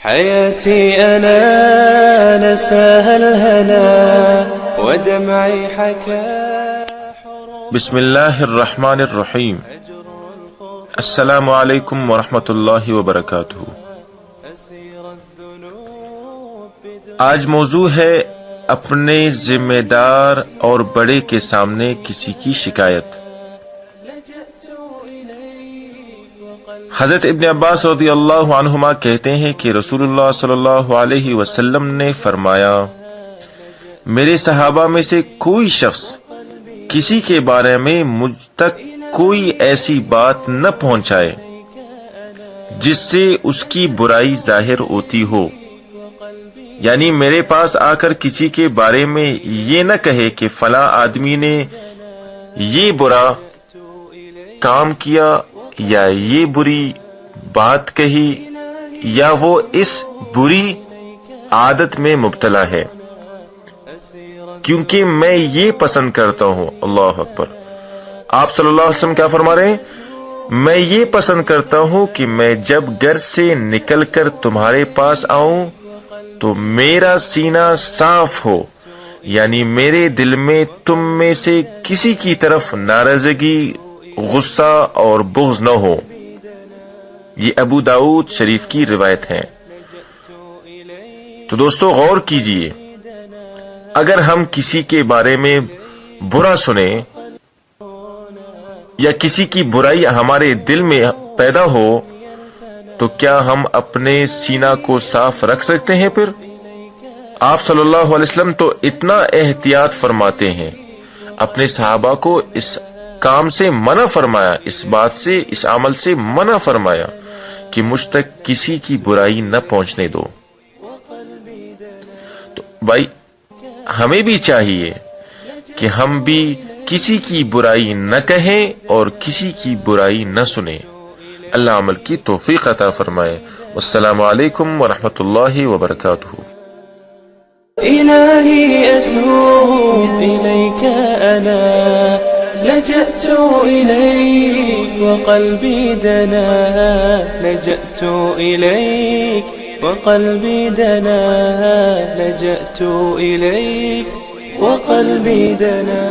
حياتي أنا نساها الهنا ودمعي حكى. بسم اللہ الرحمن الرحیم. السلام علیکم ورحمۃ اللہ وبرکاتہ. آج موضوع ہے اپنے ذمہ دار اور بڑے کے سامنے کسی کی شکایت. حضرت ابن عباس رضی اللہ عنہما کہتے ہیں کہ رسول اللہ صلی اللہ علیہ وسلم نے فرمایا، میرے صحابہ میں سے کوئی شخص کسی کے بارے میں مجھ تک کوئی ایسی بات نہ پہنچائے جس سے اس کی برائی ظاہر ہوتی ہو. یعنی میرے پاس آ کر کسی کے بارے میں یہ نہ کہے کہ فلاں آدمی نے یہ برا کام کیا یا یہ بری بات کہی یا وہ اس بری عادت میں مبتلا ہے، کیونکہ میں یہ پسند کرتا ہوں. اللہ اکبر. آپ صلی اللہ علیہ وسلم کیا فرما رہے ہیں؟ میں یہ پسند کرتا ہوں کہ میں جب گھر سے نکل کر تمہارے پاس آؤں تو میرا سینہ صاف ہو، یعنی میرے دل میں تم میں سے کسی کی طرف ناراضگی، غصہ اور بغض نہ ہو. یہ ابو داؤد شریف کی روایت ہے. تو دوستو غور کیجئے، اگر ہم کسی کے بارے میں برا سنیں یا کسی کی برائی ہمارے دل میں پیدا ہو تو کیا ہم اپنے سینہ کو صاف رکھ سکتے ہیں؟ پھر آپ صلی اللہ علیہ وسلم تو اتنا احتیاط فرماتے ہیں، اپنے صحابہ کو اس کام سے منع فرمایا، اس بات سے، اس عمل سے منع فرمایا کہ مجھ تک کسی کی برائی نہ پہنچنے دو. تو بھائی ہمیں بھی چاہیے کہ ہم بھی کسی کی برائی نہ کہیں اور کسی کی برائی نہ سنیں. اللہ عمل کی توفیق عطا فرمائے. والسلام علیکم ورحمۃ اللہ وبرکاتہ. إلهي أتوب إليك أنا لجأت إليك وقلبي دنا، لجأت إليك وقلبي دنا، لجأت إليك وقلبي دنا.